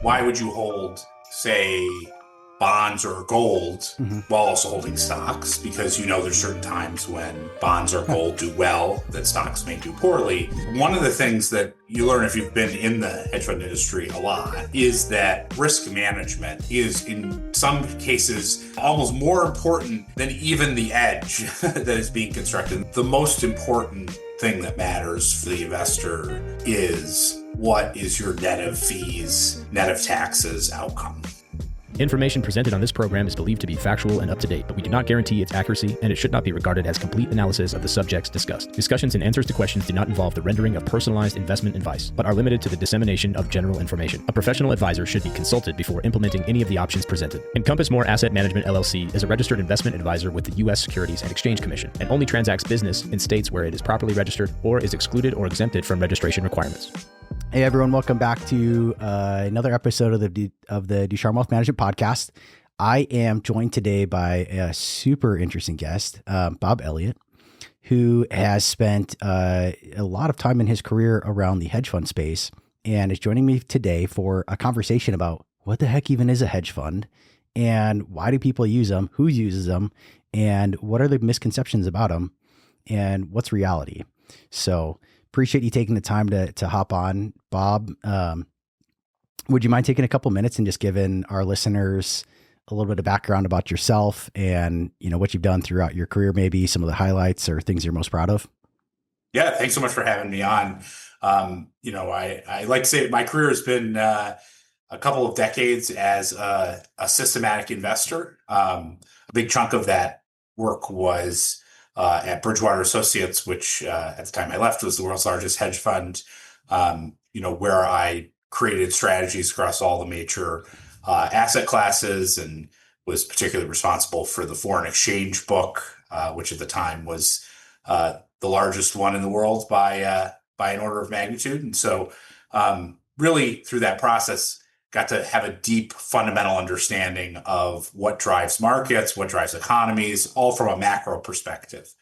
Why would you hold, say, bonds or gold Hmm. while also holding stocks? Because there's certain times when bonds or Huh. gold do well that stocks may do poorly. One of the things that you learn if you've been in the hedge fund industry a lot is that risk management is in some cases almost more important than even the edge that is being constructed. The most important thing that matters for the investor is what is your net of fees, net of taxes outcome. Information presented on this program is believed to be factual and up to date, but we do not guarantee its accuracy, and it should not be regarded as complete analysis of the subjects discussed. Discussions and answers to questions do not involve the rendering of personalized investment advice, but are limited to the dissemination of general information. A professional advisor should be consulted before implementing any of the options presented. Encompass More Asset Management LLC is a registered investment advisor with the U.S. Securities and Exchange Commission and only transacts business in states where it is properly registered or is excluded or exempted from registration requirements. Hey everyone, welcome back to another episode of the Ducharme Wealth Management Podcast. I am joined today by a super interesting guest, Bob Elliott, who has spent a lot of time in his career around the hedge fund space and is joining me today for a conversation about what the heck even is a hedge fund and why do people use them, who uses them, and what are the misconceptions about them and what's reality. So appreciate you taking the time to hop on, Bob. Would you mind taking a couple minutes and just giving our listeners a little bit of background about yourself and what you've done throughout your career, maybe some of the highlights or things you're most proud of? Yeah, thanks so much for having me on. I like to say that my career has been a couple of decades as a systematic investor. A big chunk of that work was at Bridgewater Associates, which at the time I left was the world's largest hedge fund, where I created strategies across all the major asset classes and was particularly responsible for the foreign exchange book, which at the time was the largest one in the world by an order of magnitude. And so really through that process, got to have a deep fundamental understanding of what drives markets, what drives economies, all from a macro perspective,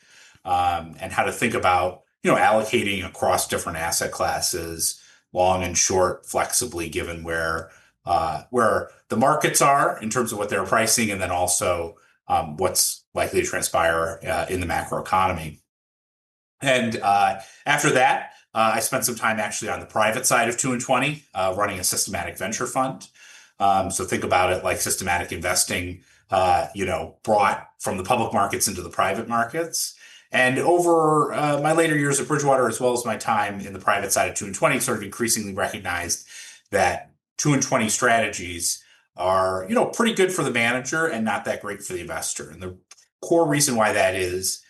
and how to think about, allocating across different asset classes, long and short, flexibly, given where the markets are in terms of what they're pricing, and then also what's likely to transpire in the macro economy. And after that, I spent some time actually on the private side of 2 and 20, running a systematic venture fund. So think about it like systematic investing, brought from the public markets into the private markets. And over my later years at Bridgewater, as well as my time in the private side of 2 and 20, sort of increasingly recognized that 2 and 20 strategies are, pretty good for the manager and not that great for the investor. And the core reason why that is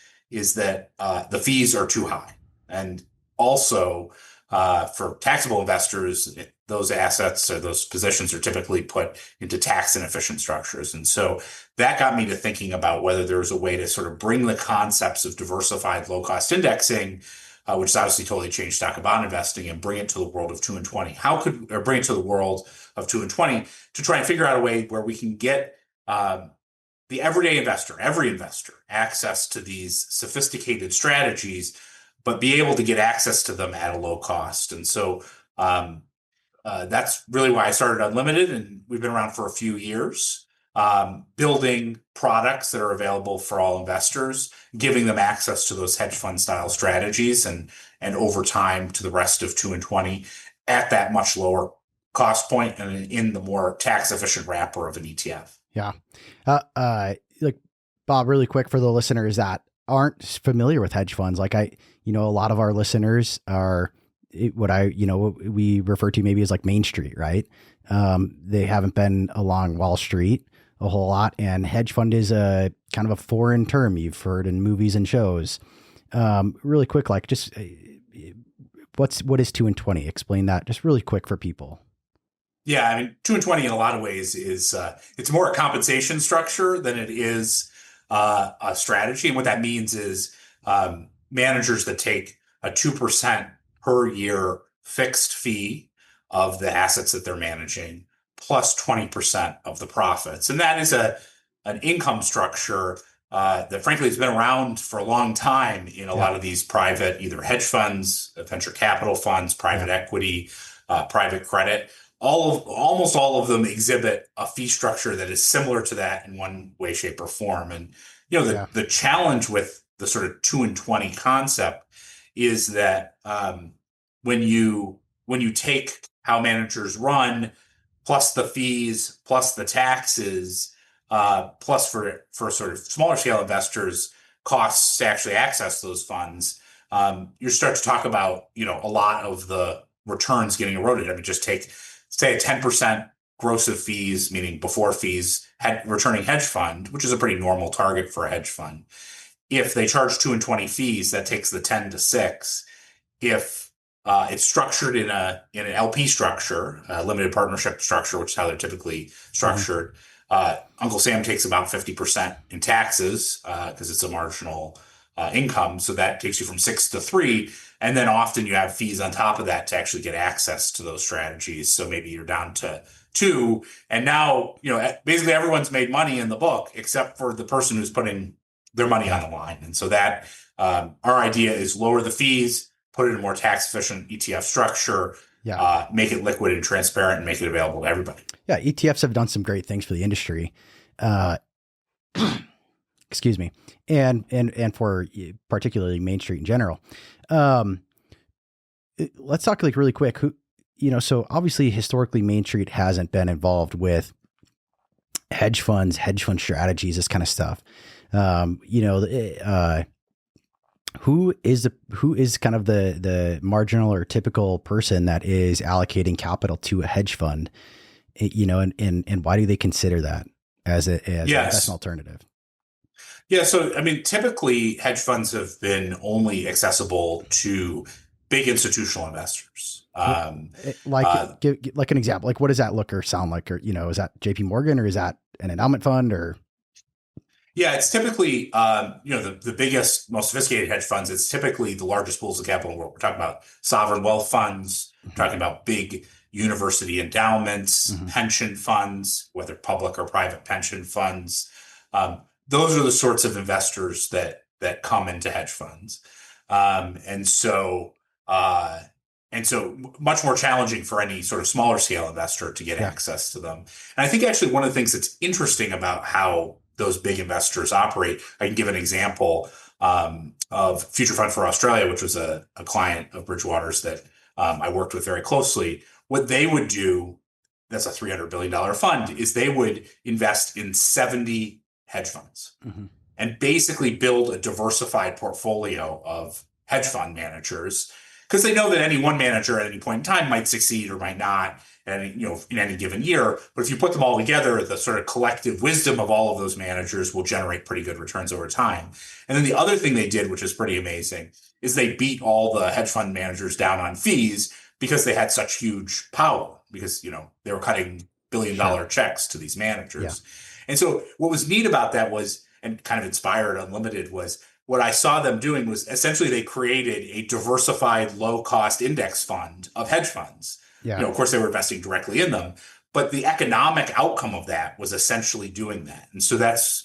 that the fees are too high. And also, for taxable investors, those assets or those positions are typically put into tax inefficient structures. And so that got me to thinking about whether there was a way to sort of bring the concepts of diversified low-cost indexing, which has obviously totally changed stock and bond investing, and bring it to the world of 2 and 20. Bring it to the world of 2 and 20 to try and figure out a way where we can get the everyday investor, every investor, access to these sophisticated strategies, but be able to get access to them at a low cost. And so that's really why I started Unlimited, and we've been around for a few years, building products that are available for all investors, giving them access to those hedge fund style strategies, and over time to the rest of 2 and 20 at that much lower cost point and in the more tax efficient wrapper of an ETF. Yeah. Like Bob, really quick for the listeners that aren't familiar with hedge funds. Like a lot of our listeners are we refer to maybe as like Main Street, right? They haven't been along Wall Street a whole lot, and hedge fund is a kind of a foreign term you've heard in movies and shows. Really quick, like just what is 2 and 20? Explain that just really quick for people. Yeah, I mean, 2 and 20 in a lot of ways is it's more a compensation structure than it is a strategy. And what that means is managers that take a 2% per year fixed fee of the assets that they're managing plus 20% of the profits. And that is an income structure that frankly has been around for a long time in a lot of these private, either hedge funds, venture capital funds, private equity, private credit. almost all of them exhibit a fee structure that is similar to that in one way, shape, or form. And the challenge with the sort of 2 and 20 concept is that when you take how managers run, plus the fees, plus the taxes, plus for sort of smaller scale investors, costs to actually access those funds, you start to talk about a lot of the returns getting eroded. I mean, just take, say, a 10% gross of fees, meaning before fees, returning hedge fund, which is a pretty normal target for a hedge fund. If they charge 2 and 20 fees, that takes the 10 to 6. If it's structured in an LP structure, a limited partnership structure, which is how they're typically structured, Uncle Sam takes about 50% in taxes because it's a marginal income. So that takes you from 6 to 3. And then often you have fees on top of that to actually get access to those strategies. So maybe you're down to 2. And now, basically everyone's made money in the book except for the person who's putting their money on the line. And so that our idea is lower the fees, put it in a more tax efficient ETF structure, make it liquid and transparent, and make it available to everybody. Yeah, ETFs have done some great things for the industry. Excuse me, and for particularly Main Street in general. Let's talk really quick. So obviously historically Main Street hasn't been involved with hedge funds, hedge fund strategies, this kind of stuff. Who is kind of the marginal or typical person that is allocating capital to a hedge fund, and why do they consider that as an alternative? Yeah. So, I mean, typically hedge funds have been only accessible to big institutional investors. Like an example, like what does that look or sound like? Or, is that JP Morgan or is that an endowment fund or? Yeah, it's typically, the biggest, most sophisticated hedge funds. It's typically the largest pools of capital in the world. We're talking about sovereign wealth funds, talking about big university endowments, pension funds, whether public or private pension funds. Those are the sorts of investors that come into hedge funds. And so much more challenging for any sort of smaller scale investor to get access to them. And I think actually one of the things that's interesting about how those big investors operate, I can give an example of Future Fund for Australia, which was a client of Bridgewater's that I worked with very closely. What they would do, that's a $300 billion fund, is they would invest in 70 hedge funds and basically build a diversified portfolio of hedge fund managers, because they know that any one manager at any point in time might succeed or might not, and in any given year. But if you put them all together, the sort of collective wisdom of all of those managers will generate pretty good returns over time. And then the other thing they did, which is pretty amazing, is they beat all the hedge fund managers down on fees because they had such huge power, because they were cutting billion-dollar checks to these managers. Yeah. And so what was neat about that was, and kind of inspired Unlimited, was what I saw them doing was essentially they created a diversified low-cost index fund of hedge funds. Yeah. Of course, they were investing directly in them, but the economic outcome of that was essentially doing that. And so that's,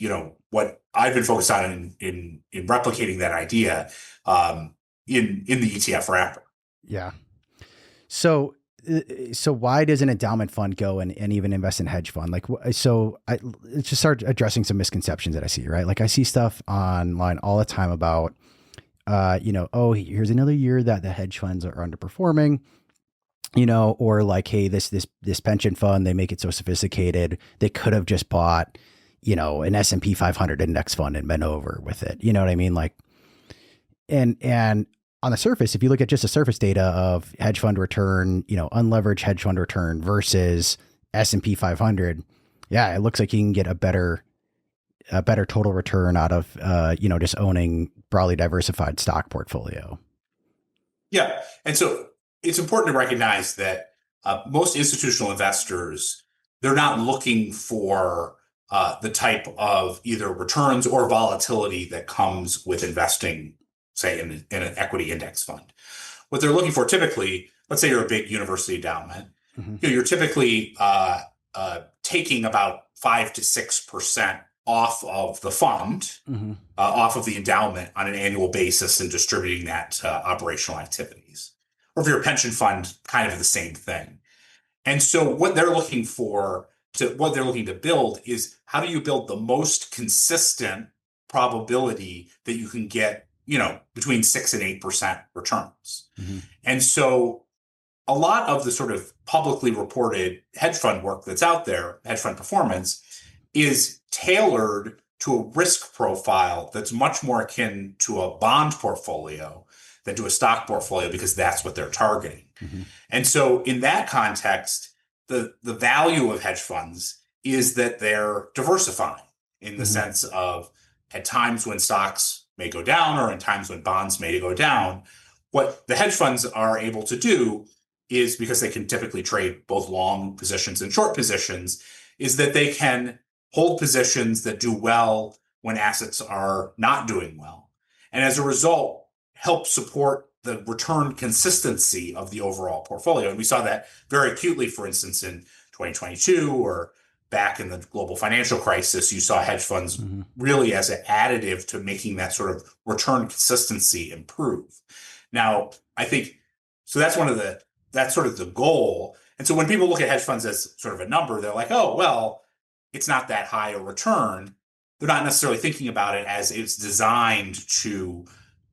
what I've been focused on in replicating that idea in the ETF wrapper. Yeah. So why does an endowment fund go and even invest in hedge fund? Let's just start addressing some misconceptions that I see, right? Like I see stuff online all the time about, here's another year that the hedge funds are underperforming, or like, hey, this pension fund, they make it so sophisticated, they could have just bought, an S&P 500 index fund and been over with it. You know what I mean? Like, and on the surface, if you look at just the surface data of hedge fund return, unleveraged hedge fund return versus S&P 500, yeah, it looks like you can get a better total return out of, just owning broadly diversified stock portfolio. Yeah. And so it's important to recognize that most institutional investors, they're not looking for the type of either returns or volatility that comes with investing, say, in an equity index fund. What they're looking for typically, let's say you're a big university endowment, you're typically taking about 5 to 6% off of the fund, off of the endowment on an annual basis, and distributing that to operational activities. Or if you're a pension fund, kind of the same thing. And so what they're looking to build is, how do you build the most consistent probability that you can get, between 6 and 8% returns. Mm-hmm. And so a lot of the sort of publicly reported hedge fund work that's out there, hedge fund performance, is tailored to a risk profile that's much more akin to a bond portfolio than to a stock portfolio, because that's what they're targeting. Mm-hmm. And so in that context, the value of hedge funds is that they're diversifying in the sense of, at times when stocks may go down or in times when bonds may go down, what the hedge funds are able to do is, because they can typically trade both long positions and short positions, is that they can hold positions that do well when assets are not doing well. And as a result, help support the return consistency of the overall portfolio. And we saw that very acutely, for instance, in 2022 or back in the global financial crisis. You saw hedge funds really as an additive to making that sort of return consistency improve. Now, I think, so that's sort of the goal. And so when people look at hedge funds as sort of a number, they're like, oh, well, it's not that high a return. They're not necessarily thinking about it as it's designed to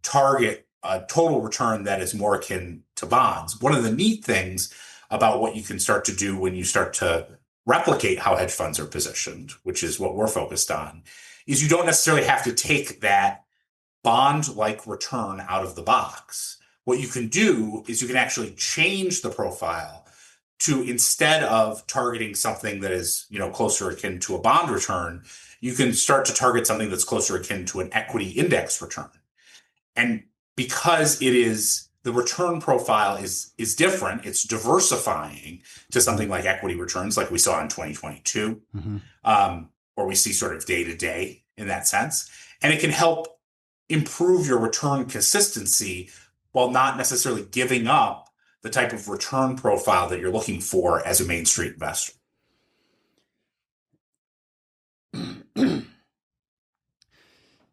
target a total return that is more akin to bonds. One of the neat things about what you can start to do when you start to replicate how hedge funds are positioned, which is what we're focused on, is you don't necessarily have to take that bond-like return out of the box. What you can do is you can actually change the profile to, instead of targeting something that is, closer akin to a bond return, you can start to target something that's closer akin to an equity index return. And because the return profile is different, it's diversifying to something like equity returns, like we saw in 2022, or we see sort of day to day in that sense. And it can help improve your return consistency while not necessarily giving up the type of return profile that you're looking for as a Main Street investor.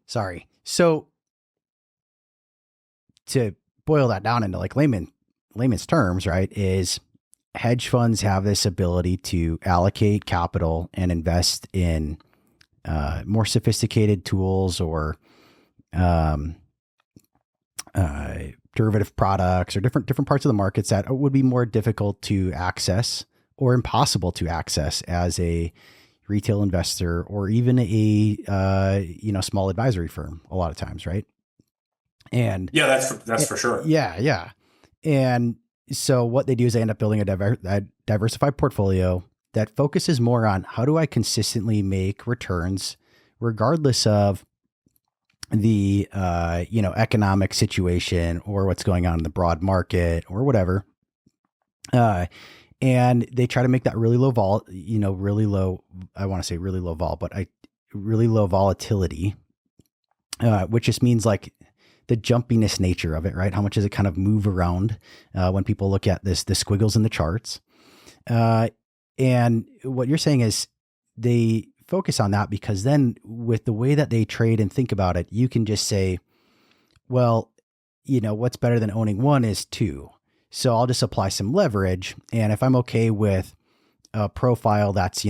Sorry. So to boil that down into like layman's terms, right, is hedge funds have this ability to allocate capital and invest in more sophisticated tools or derivative products or different parts of the markets that would be more difficult to access or impossible to access as a retail investor or even a small advisory firm a lot of times, right? And yeah, that's for sure. Yeah. And so what they do is they end up building a diversified portfolio that focuses more on how do I consistently make returns regardless of the economic situation or what's going on in the broad market or whatever. And they try to make that really low really low volatility, which just means like the jumpiness nature of it, right? How much does it kind of move around when people look at the squiggles in the charts? And what you're saying is they focus on that because then with the way that they trade and think about it, you can just say, well, what's better than owning one is two. So I'll just apply some leverage. And if I'm okay with a profile that's,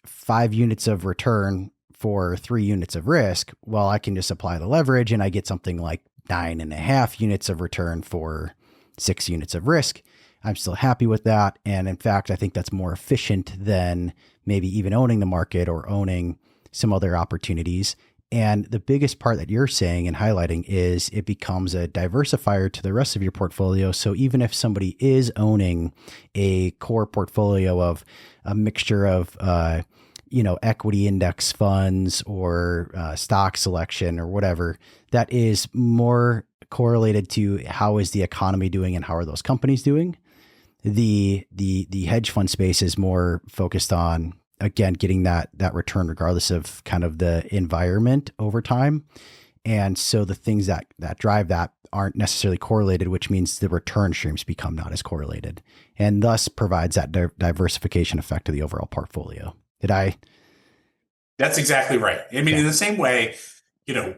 5 units of return for 3 units of risk, well, I can just apply the leverage and I get something like 9.5 units of return for 6 units of risk. I'm still happy with that. And in fact, I think that's more efficient than maybe even owning the market or owning some other opportunities. And the biggest part that you're saying and highlighting is it becomes a diversifier to the rest of your portfolio. So even if somebody is owning a core portfolio of a mixture of, equity index funds or stock selection or whatever, that is more correlated to how is the economy doing and how are those companies doing. The hedge fund space is more focused on, again, getting that return regardless of kind of the environment over time. And so the things that drive that aren't necessarily correlated, which means the return streams become not as correlated and thus provides that diversification effect to the overall portfolio. That's exactly right. I mean, in the same way,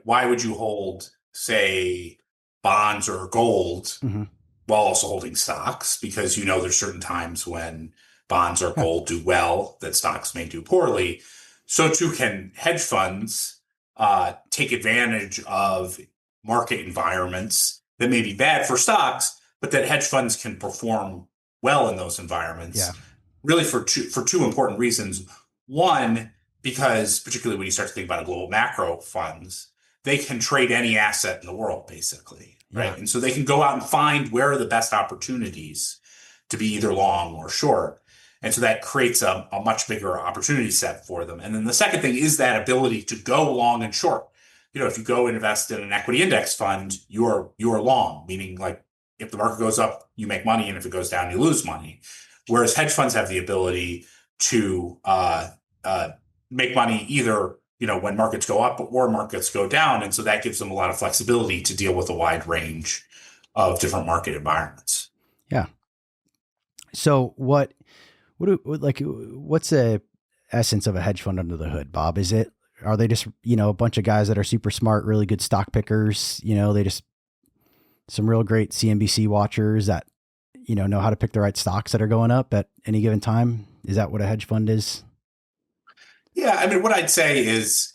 why would you hold, say, bonds or gold while also holding stocks, because there's certain times when bonds or gold do well that stocks may do poorly. So too can hedge funds take advantage of market environments that may be bad for stocks, but that hedge funds can perform well in those environments. Yeah. Really for two important reasons. One, because particularly when you start to think about global macro funds, they can trade any asset in the world, basically, right? Yeah. And so they can go out and find where are the best opportunities to be either long or short. And so that creates a much bigger opportunity set for them. And then the second thing is that ability to go long and short. If you go invest in an equity index fund, you're long, meaning like if the market goes up, you make money, and if it goes down, you lose money. Whereas hedge funds have the ability to make money either when markets go up or markets go down, and so that gives them a lot of flexibility to deal with a wide range of different market environments. Yeah. So what's the essence of a hedge fund under the hood, Bob? Are they just a bunch of guys that are super smart, really good stock pickers? They just some real great CNBC watchers that know how to pick the right stocks that are going up at any given time? Is that what a hedge fund is? Yeah, I mean, what I'd say is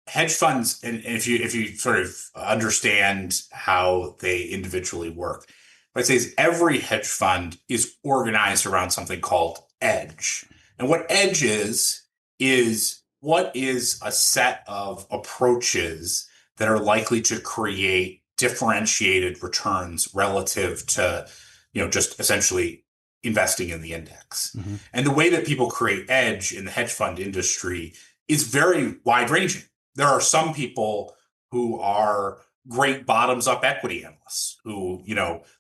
hedge funds, and if you sort of understand how they individually work, what I'd say is every hedge fund is organized around something called Edge. And what Edge is what is a set of approaches that are likely to create differentiated returns relative to, just essentially investing in the index. Mm-hmm. And the way that people create Edge in the hedge fund industry is very wide ranging. There are some people who are great bottoms up equity analysts who,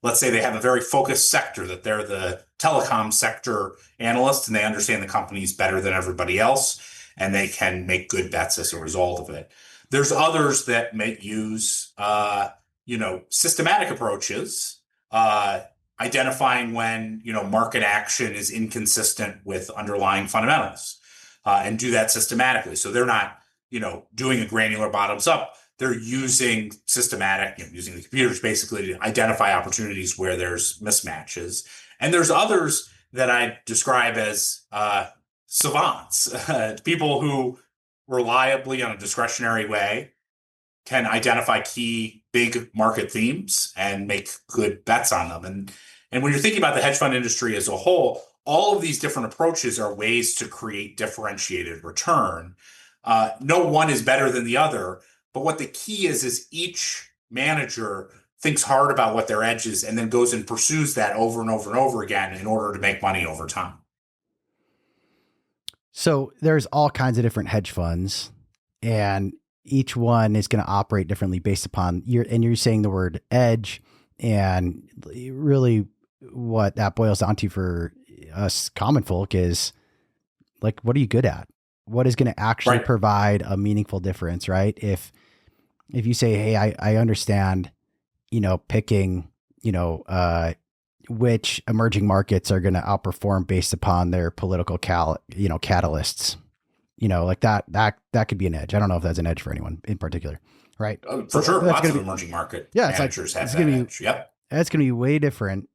let's say they have a very focused sector, that they're the telecom sector analyst and they understand the companies better than everybody else, and they can make good bets as a result of it. There's others that may use, systematic approaches, identifying when, market action is inconsistent with underlying fundamentals, and do that systematically. So they're not, doing a granular bottoms up. They're using systematic, using the computers basically to identify opportunities where there's mismatches. And there's others that I describe as savants, people who reliably, on a discretionary way, can identify key big market themes and make good bets on them. And when you're thinking about the hedge fund industry as a whole, all of these different approaches are ways to create differentiated return. No one is better than the other, but what the key is each manager thinks hard about what their edge is and then goes and pursues that over and over and over again in order to make money over time. So there's all kinds of different hedge funds, and each one is going to operate differently based upon you're saying the word edge, and really what that boils down to for us common folk is like, what are you good at? What is going to actually provide a meaningful difference, right? If you say, hey, I understand, picking, which emerging markets are going to outperform based upon their political catalysts, like that could be an edge. I don't know if that's an edge for anyone in particular, right? For sure. Lots of emerging market managers have that edge. Yep. That's going to be way different,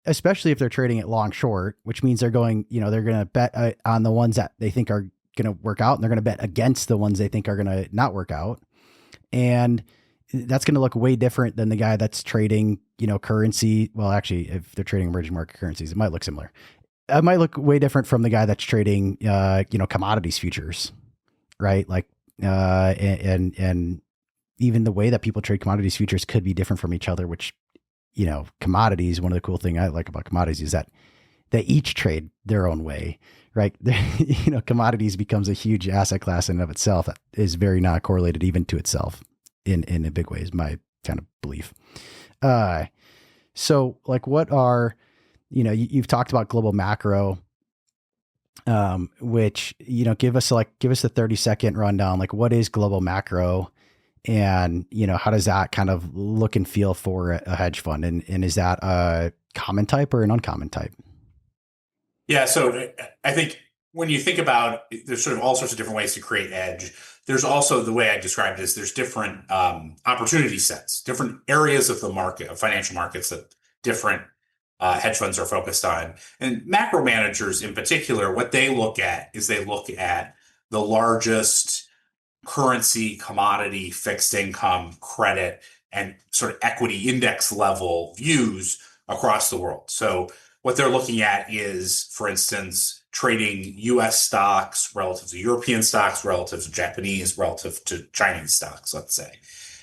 especially if they're trading it long short, which means they're going, they're going to bet on the ones that they think are going to work out, and they're going to bet against the ones they think are going to not work out. And that's going to look way different than the guy that's trading, currency. Well, actually, if they're trading emerging market currencies, it might look similar. It might look way different from the guy that's trading, commodities futures, right? Like, and even the way that people trade commodities futures could be different from each other, which, commodities, one of the cool things I like about commodities is that they each trade their own way, right? Commodities becomes a huge asset class in and of itself that is very not correlated even to itself in a big way, is my kind of belief. So like what are, you've talked about global macro, which, give us the 30-second rundown. Like, what is global macro, and, how does that kind of look and feel for a hedge fund? And is that a common type or an uncommon type? Yeah. So I think when you think about, there's sort of all sorts of different ways to create edge. There's also, the way I described it is, there's different opportunity sets, different areas of the market, of financial markets, that different hedge funds are focused on. And macro managers in particular, what they look at is they look at the largest currency, commodity, fixed income, credit, and sort of equity index level views across the world. So what they're looking at is, for instance, trading US stocks relative to European stocks, relative to Japanese, relative to Chinese stocks, let's say.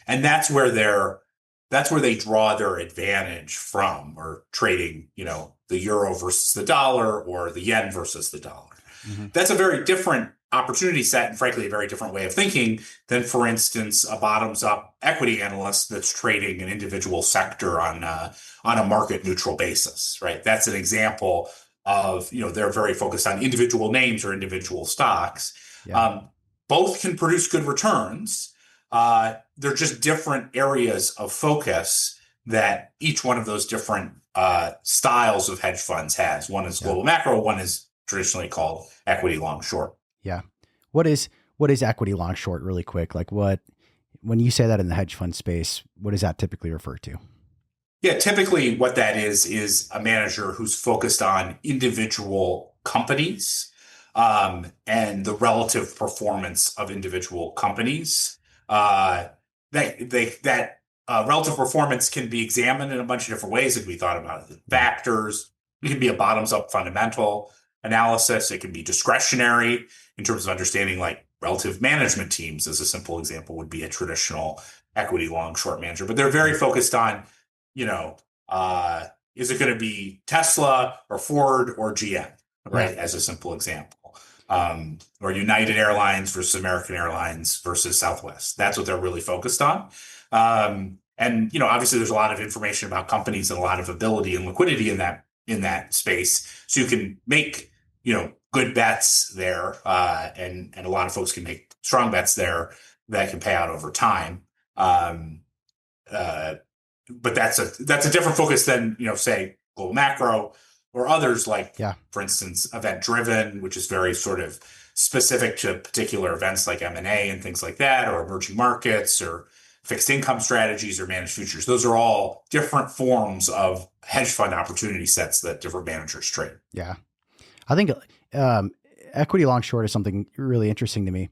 And that's where they draw their advantage from, or trading, the euro versus the dollar, or the yen versus the dollar. Mm-hmm. That's a very different opportunity set, and frankly, a very different way of thinking than, for instance, a bottoms-up equity analyst that's trading an individual sector on a market neutral basis, right? That's an example of, they're very focused on individual names or individual stocks. Yeah. Both can produce good returns. They're just different areas of focus that each one of those different styles of hedge funds has. One is global macro, one is traditionally called equity long short. Yeah. What is equity long short, really quick? Like, when you say that in the hedge fund space, what does that typically refer to? Yeah, typically what that is a manager who's focused on individual companies and the relative performance of individual companies. That relative performance can be examined in a bunch of different ways, if we thought about it. Factors. It can be a bottoms-up fundamental analysis. It can be discretionary in terms of understanding, like, relative management teams, as a simple example, would be a traditional equity long short manager. But they're very focused on, is it going to be Tesla or Ford or GM, right? As a simple example. Or United Airlines versus American Airlines versus Southwest. That's what they're really focused on. And, obviously there's a lot of information about companies and a lot of ability and liquidity in that space. So you can make, good bets there. And a lot of folks can make strong bets there that can pay out over time. But that's a different focus than, say, global macro or others, like, for instance, event driven, which is very sort of specific to particular events like M&A and things like that, or emerging markets, or fixed income strategies, or managed futures. Those are all different forms of hedge fund opportunity sets that different managers trade. Yeah. I think equity long short is something really interesting to me.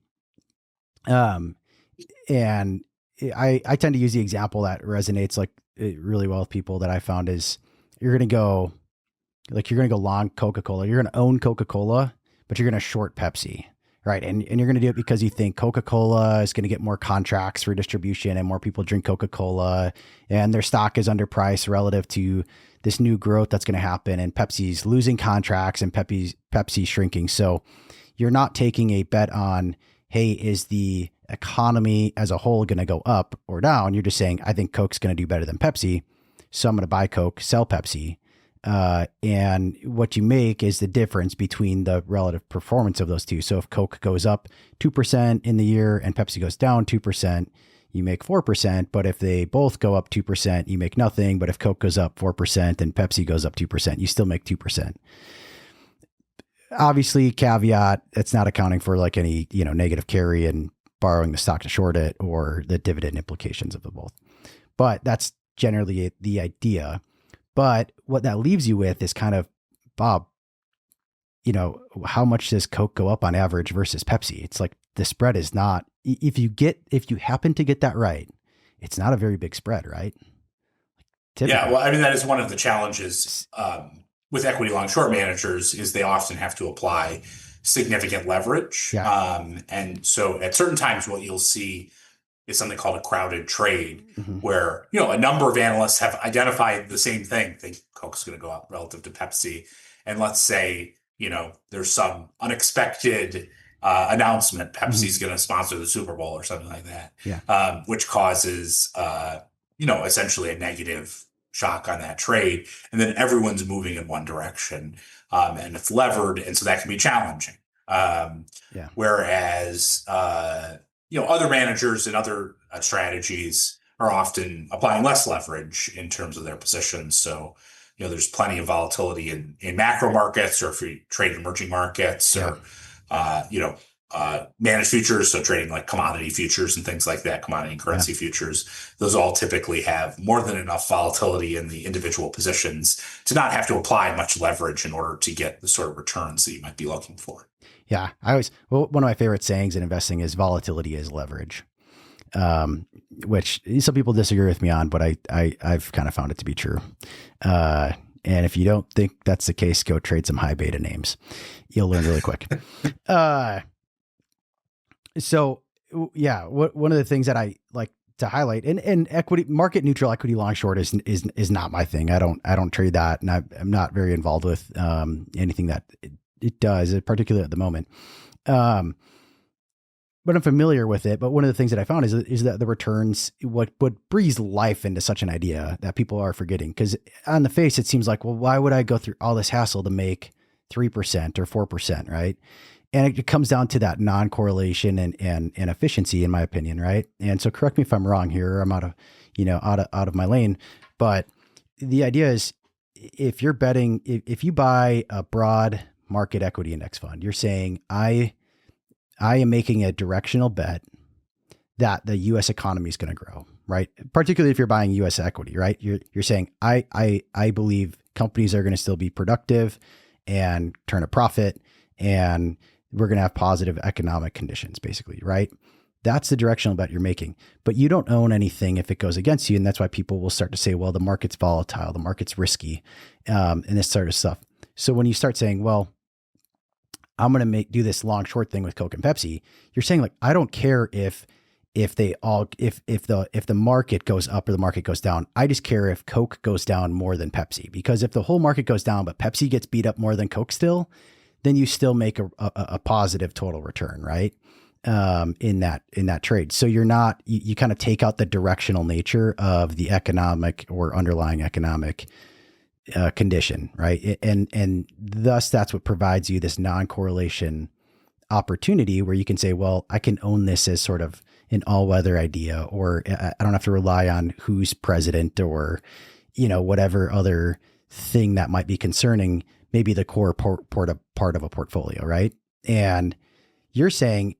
And I tend to use the example that resonates really well with people that I found is, you're going to go long Coca-Cola. You're going to own Coca-Cola, but you're going to short Pepsi, right? And you're going to do it because you think Coca-Cola is going to get more contracts for distribution and more people drink Coca-Cola, and their stock is underpriced relative to this new growth that's going to happen. And Pepsi's losing contracts and Pepsi's shrinking. So you're not taking a bet on, hey, is the economy as a whole going to go up or down? You're just saying, I think Coke's going to do better than Pepsi, so I'm going to buy Coke, sell Pepsi. And what you make is the difference between the relative performance of those two. So if Coke goes up 2% in the year and Pepsi goes down 2%, you make 4%. But if they both go up 2%, you make nothing. But if Coke goes up 4% and Pepsi goes up 2%, you still make 2%. Obviously, caveat, it's not accounting for like any, negative carry and borrowing the stock to short it, or the dividend implications of the both. But that's generally the idea. But what that leaves you with is kind of, Bob, how much does Coke go up on average versus Pepsi? It's like the spread is not, if you happen to get that right, it's not a very big spread, right? Typically. Yeah, well, I mean, that is one of the challenges with equity long short managers, is they often have to apply significant leverage. Yeah. And so at certain times, what you'll see is something called a crowded trade, where, a number of analysts have identified the same thing. Think Coke's going to go up relative to Pepsi. And let's say, there's some unexpected announcement, Pepsi's going to sponsor the Super Bowl or something like that, which causes, essentially a negative shock on that trade. And then everyone's moving in one direction, and it's levered. And so that can be challenging. Whereas, other managers and other strategies are often applying less leverage in terms of their positions. So, there's plenty of volatility in macro markets, or if you trade emerging markets, or managed futures, so trading like commodity futures and things like that, commodity and currency futures. Those all typically have more than enough volatility in the individual positions to not have to apply much leverage in order to get the sort of returns that you might be looking for. Yeah, one of my favorite sayings in investing is volatility is leverage, which some people disagree with me on, but I've kind of found it to be true. And if you don't think that's the case, go trade some high beta names. You'll learn really quick. So yeah, one of the things that I like to highlight, and equity, market neutral equity long short is not my thing. I don't trade that, and I'm not very involved with anything that it does, particularly at the moment. But I'm familiar with it. But one of the things that I found is that the returns, what breathes life into such an idea that people are forgetting. Because on the face, it seems like, well, why would I go through all this hassle to make 3% or 4%, right? And it comes down to that non-correlation and efficiency, in my opinion, right? And so, correct me if I'm wrong here. I'm out of my lane. But the idea is, if you're betting, if you buy a broad market equity index fund, you're saying I am making a directional bet that the U.S. economy is going to grow, right? Particularly if you're buying U.S. equity, right? You're saying I believe companies are going to still be productive and turn a profit, and we're going to have positive economic conditions, basically, right? That's the directional bet you're making, but you don't own anything if it goes against you. And that's why people will start to say, well, the market's volatile, the market's risky, and this sort of stuff. So when you start saying, well, I'm going to do this long short thing with Coke and Pepsi, you're saying, like, I don't care if the market goes up or the market goes down. I just care if Coke goes down more than Pepsi, because if the whole market goes down, but Pepsi gets beat up more than Coke still, then you still make a positive total return, right? In that trade. So you're not, you kind of take out the directional nature of the economic or underlying economic condition, right? And thus that's what provides you this non-correlation opportunity where you can say, well, I can own this as sort of an all-weather idea, or I don't have to rely on who's president or, whatever other thing that might be concerning maybe the core part of a portfolio, right? And you're saying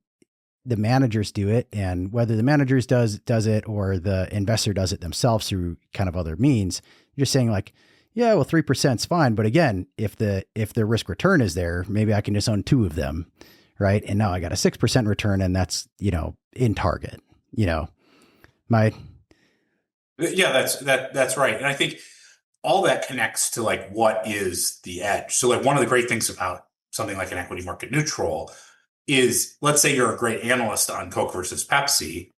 the managers do it, and whether the managers does it or the investor does it themselves through kind of other means, you're saying, like, yeah, well, 3% is fine, but again, if the risk return is there, maybe I can just own 2 of them, right? And now I got a 6% return, and that's in target. Yeah, that's right, and I think all that connects to, like, what is the edge. So, like, one of the great things about something like an equity market neutral is, let's say you're a great analyst on Coke versus Pepsi,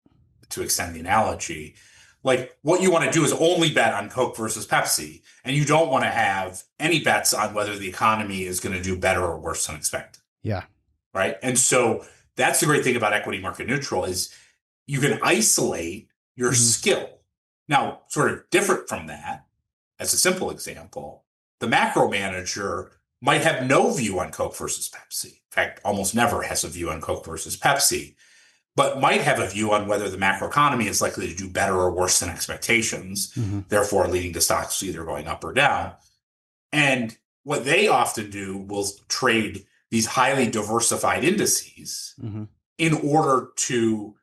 to extend the analogy, like, what you want to do is only bet on Coke versus Pepsi, and you don't want to have any bets on whether the economy is going to do better or worse than expected. Yeah. Right. And so that's the great thing about equity market neutral is you can isolate your skill. Now, sort of different from that, as a simple example, the macro manager might have no view on Coke versus Pepsi. In fact, almost never has a view on Coke versus Pepsi, but might have a view on whether the macroeconomy is likely to do better or worse than expectations, therefore leading to stocks either going up or down. And what they often do will trade these highly diversified indices in order to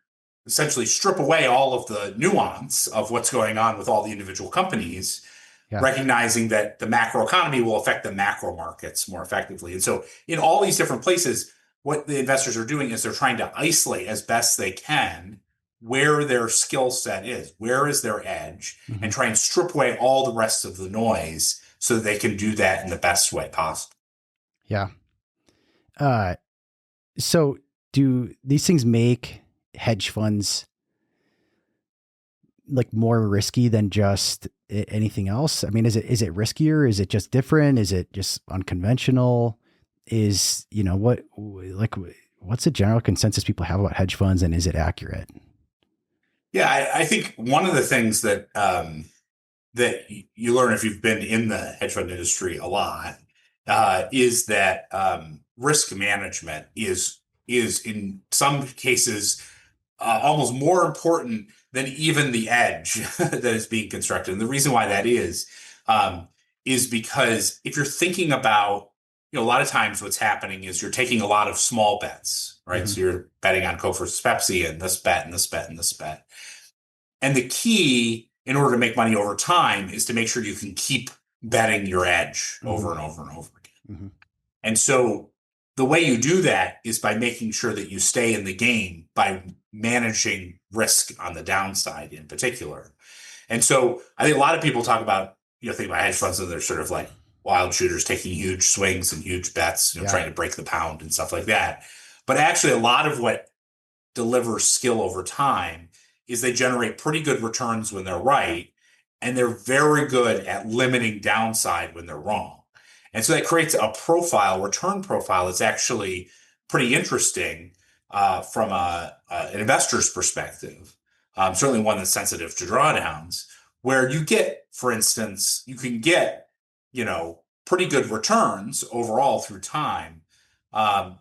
essentially strip away all of the nuance of what's going on with all the individual companies, recognizing that the macroeconomy will affect the macro markets more effectively. And so in all these different places, what the investors are doing is they're trying to isolate as best they can where their skill set is, where is their edge, and try and strip away all the rest of the noise so that they can do that in the best way possible. Yeah. So do these things make hedge funds like more risky than just anything else? I mean, is it riskier? Is it just different? Is it just unconventional? What's the general consensus people have about hedge funds, and is it accurate? Yeah, I think one of the things that that you learn if you've been in the hedge fund industry a lot is that risk management is in some cases almost more important than even the edge that is being constructed. And the reason why that is is because if you're thinking about, a lot of times what's happening is you're taking a lot of small bets, right? Mhm. So you're betting on Coke versus Pepsi and this bet and this bet and this bet. And the key in order to make money over time is to make sure you can keep betting your edge over and over and over again. Mhm. And so the way you do that is by making sure that you stay in the game by managing risk on the downside in particular. And so I think a lot of people talk about, think about hedge funds and they're sort of like wild shooters taking huge swings and huge bets, Yeah. trying to break the pound and stuff like that. But actually a lot of what delivers skill over time is they generate pretty good returns when they're right, and they're very good at limiting downside when they're wrong. And so that creates a return profile that's actually pretty interesting from an investor's perspective. Certainly one that's sensitive to drawdowns, where you get, for instance, you can get, pretty good returns overall through time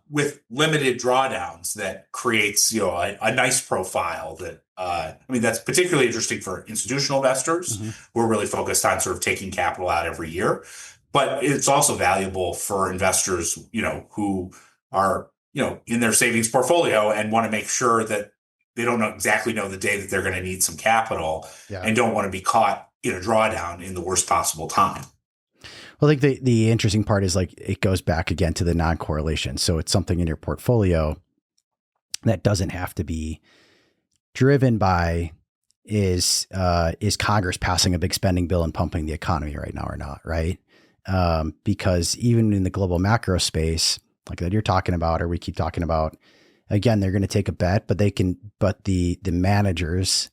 with limited drawdowns that creates, a nice profile that, that's particularly interesting for institutional investors who are really focused on sort of taking capital out every year. But it's also valuable for investors, who are, in their savings portfolio and want to make sure that they don't exactly know the day that they're going to need some capital and don't want to be caught in a drawdown in the worst possible time. Well, I think the interesting part is like it goes back again to the non-correlation. So it's something in your portfolio that doesn't have to be driven by is Congress passing a big spending bill and pumping the economy right now or not, right? Because even in the global macro space, like that you're talking about, or we keep talking about, again, they're going to take a bet, but the managers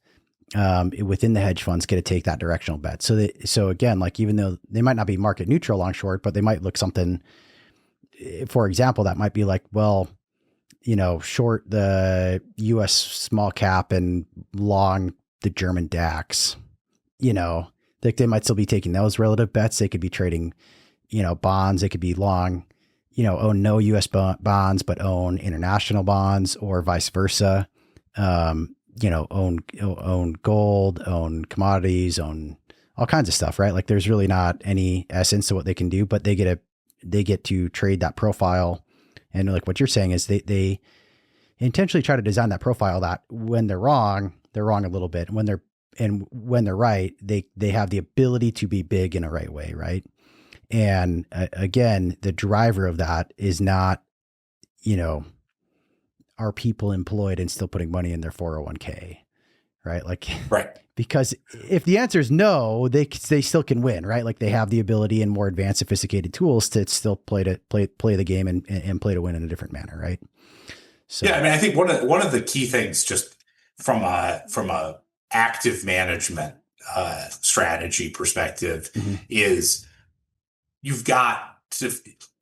within the hedge funds get to take that directional bet. So again, like even though they might not be market neutral long short, but they might look something, for example, that might be like, well, short the US small cap and long the German DAX, like they might still be taking those relative bets. They could be trading, bonds. They could be long, own no US bonds, but own international bonds, or vice versa. Own gold, own commodities, own all kinds of stuff, right? Like there's really not any essence to what they can do, but they get to trade that profile. And like what you're saying is they intentionally try to design that profile that when they're wrong a little bit. And when they're right, they have the ability to be big in a right way, right? And again, the driver of that is not, are people employed and still putting money in their 401k, right? Like, right. Because if the answer is no, they still can win, right? Like they have the ability and more advanced, sophisticated tools to still play the game and play to win in a different manner, right? So yeah, I think one of the key things, just from a active management strategy perspective, is you've got to,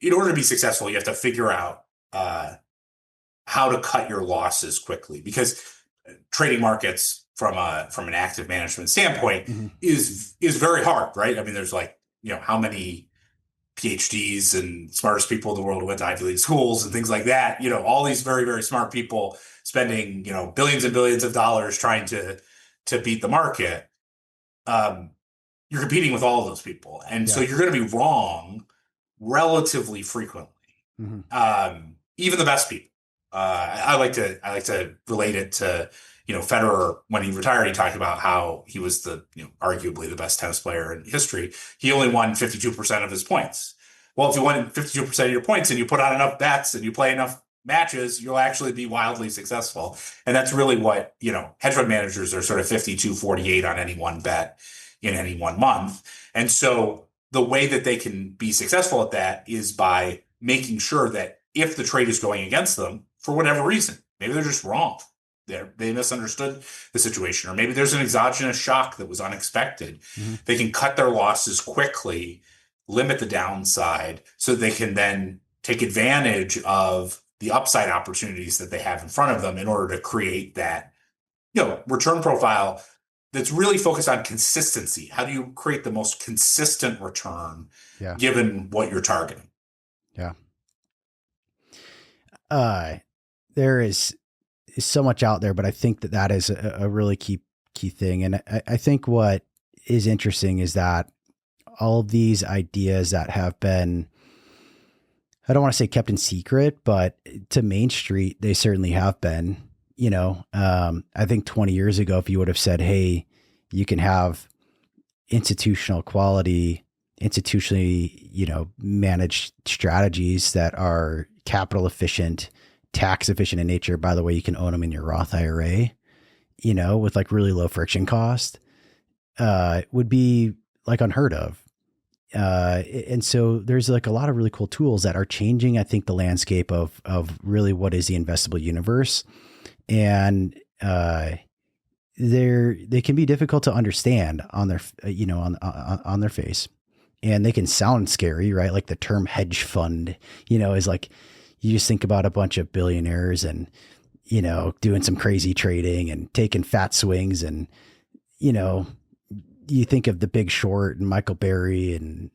in order to be successful, you have to figure out how to cut your losses quickly, because trading markets from an active management standpoint is very hard, right? I mean, there's like, how many PhDs and smartest people in the world who went to Ivy League schools and things like that, all these very, very smart people spending, billions and billions of dollars trying to beat the market. You're competing with all of those people. And so you're going to be wrong relatively frequently. Even the best people. I like to relate it to, Federer. When he retired, he talked about how he was arguably the best tennis player in history. He only won 52% of his points. Well, if you won 52% of your points and you put on enough bets and you play enough matches, you'll actually be wildly successful. And that's really what, hedge fund managers are sort of 52-48 on any one bet in any one month. And so the way that they can be successful at that is by making sure that if the trade is going against them for whatever reason, maybe they're just wrong, they misunderstood the situation, or maybe there's an exogenous shock that was unexpected, they can cut their losses quickly, limit the downside, so they can then take advantage of the upside opportunities that they have in front of them in order to create that, return profile that's really focused on consistency. How do you create the most consistent return given what you're targeting? Yeah. There is so much out there, but I think that is a really key thing. And I think what is interesting is that all of these ideas that have been, I don't want to say kept in secret, but to Main Street, they certainly have been. I think 20 years ago, if you would have said, hey, you can have institutionally, managed strategies that are capital efficient, tax efficient in nature. By the way, you can own them in your Roth IRA, with like really low friction cost, would be like unheard of. And so there's like a lot of really cool tools that are changing, I think, the landscape of really what is the investable universe. And, they can be difficult to understand on their, on their face, and they can sound scary, right? Like the term hedge fund, is like, you just think about a bunch of billionaires and, doing some crazy trading and taking fat swings. And, you think of The Big Short and Michael Berry and,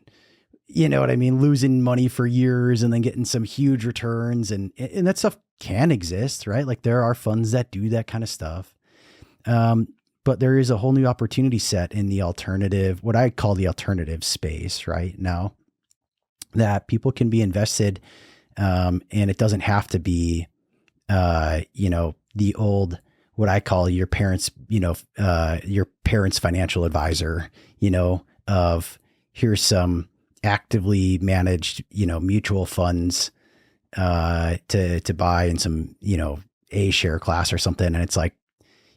losing money for years and then getting some huge returns, and that stuff can exist, right? Like there are funds that do that kind of stuff. But there is a whole new opportunity set in the alternative, what I call the alternative space right now, that people can be invested. And it doesn't have to be, the old, what I call your parents' financial advisor, of here's some actively managed, mutual funds, to buy in some, A share class or something. And it's like,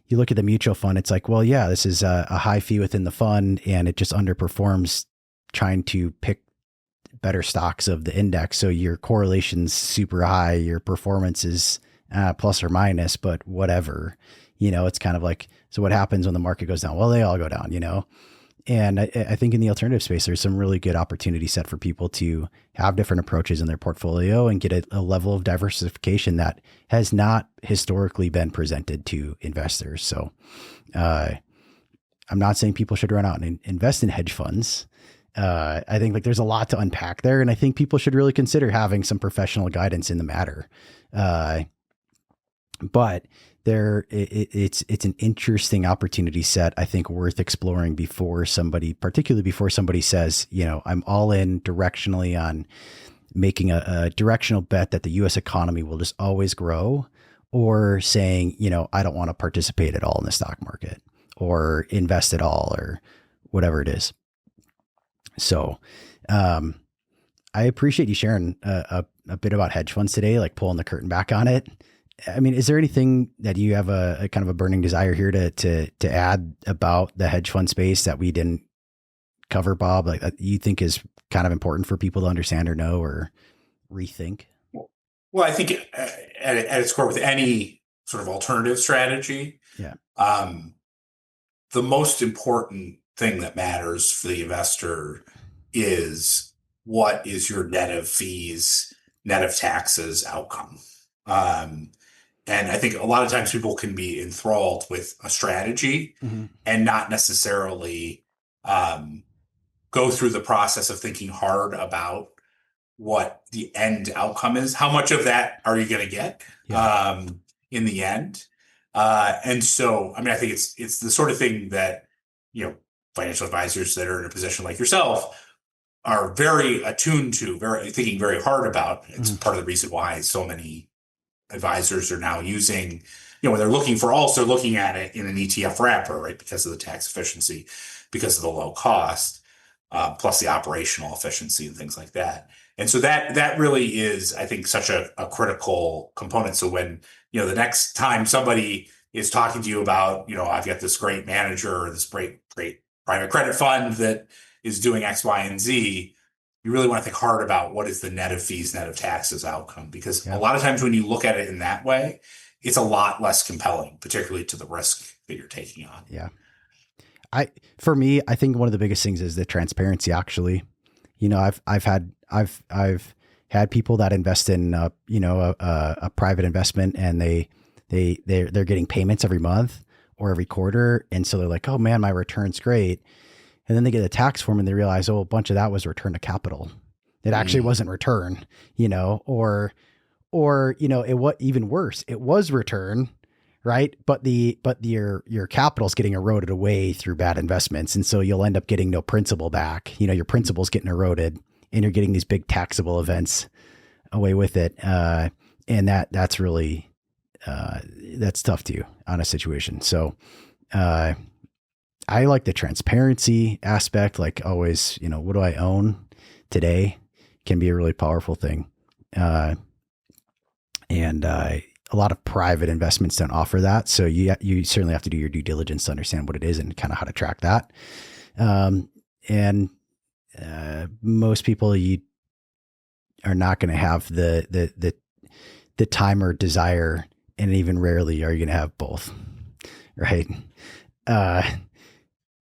you look at the mutual fund, it's like, well, yeah, this is a high fee within the fund and it just underperforms trying to pick better stocks of the index. So your correlation's super high, your performance is plus or minus, but whatever, it's kind of like, so what happens when the market goes down? Well, they all go down, And I think in the alternative space, there's some really good opportunity set for people to have different approaches in their portfolio and get a level of diversification that has not historically been presented to investors. So I'm not saying people should run out and invest in hedge funds. I think like there's a lot to unpack there. And I think people should really consider having some professional guidance in the matter. But it's an interesting opportunity set, I think, worth exploring particularly before somebody says, I'm all in directionally on making a directional bet that the US economy will just always grow, or saying, I don't want to participate at all in the stock market or invest at all or whatever it is. So, I appreciate you sharing a bit about hedge funds today, like pulling the curtain back on it. I mean, is there anything that you have a kind of a burning desire here to add about the hedge fund space that we didn't cover, Bob, like that you think is kind of important for people to understand or know or rethink? Well, I think at its core, with any sort of alternative strategy, the most important thing that matters for the investor is what is your net of fees, net of taxes outcome. And I think a lot of times people can be enthralled with a strategy and not necessarily go through the process of thinking hard about what the end outcome is. How much of that are you going to get in the end? And so, I mean, I think it's the sort of thing that, financial advisors that are in a position like yourself are very attuned to, thinking very hard about. It's part of the reason why so many advisors are now using, when they're looking at it in an ETF wrapper, right? Because of the tax efficiency, because of the low cost, plus the operational efficiency and things like that. And so that really is, I think, such a critical component. So when, the next time somebody is talking to you about, I've got this great manager or this great private credit fund that is doing X, Y, and Z, you really want to think hard about what is the net of fees, net of taxes outcome, because a lot of times when you look at it in that way, it's a lot less compelling, particularly to the risk that you're taking on. Yeah. For me, I think one of the biggest things is the transparency. Actually, I've had people that invest in, a private investment, and they're getting payments every month or every quarter. And so they're like, oh man, my return's great. And then they get a tax form and they realize, oh, a bunch of that was return to capital. It actually wasn't return, or, it was even worse. It was return, right? But your capital's getting eroded away through bad investments. And so you'll end up getting no principal back. Your principal's getting eroded and you're getting these big taxable events away with it. And that's really, that's tough too on a situation. So, I like the transparency aspect, like always, what do I own today can be a really powerful thing. And a lot of private investments don't offer that. So you certainly have to do your due diligence to understand what it is and kind of how to track that. And most people, you are not going to have the time or desire, and even rarely are you going to have both. Right.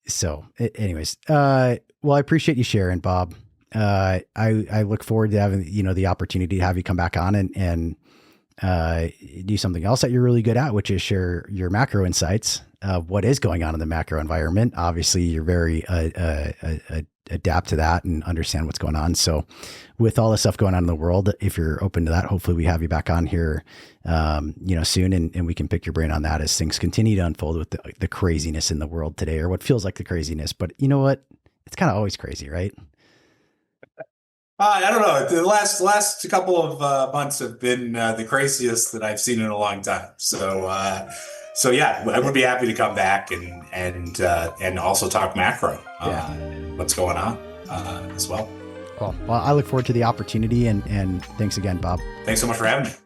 So anyways, well, I appreciate you sharing, Bob. I look forward to having, the opportunity to have you come back on and do something else that you're really good at, which is share your macro insights of what is going on in the macro environment. Obviously you're very, adapt to that and understand what's going on. So with all the stuff going on in the world, if you're open to that, hopefully we have you back on here, soon and we can pick your brain on that as things continue to unfold with the craziness in the world today, or what feels like the craziness. But you know what? It's kind of always crazy, right? I don't know. The last couple of months have been the craziest that I've seen in a long time. So yeah, I would be happy to come back and also talk macro, what's going on as well. Cool. Well, I look forward to the opportunity and thanks again, Bob. Thanks so much for having me.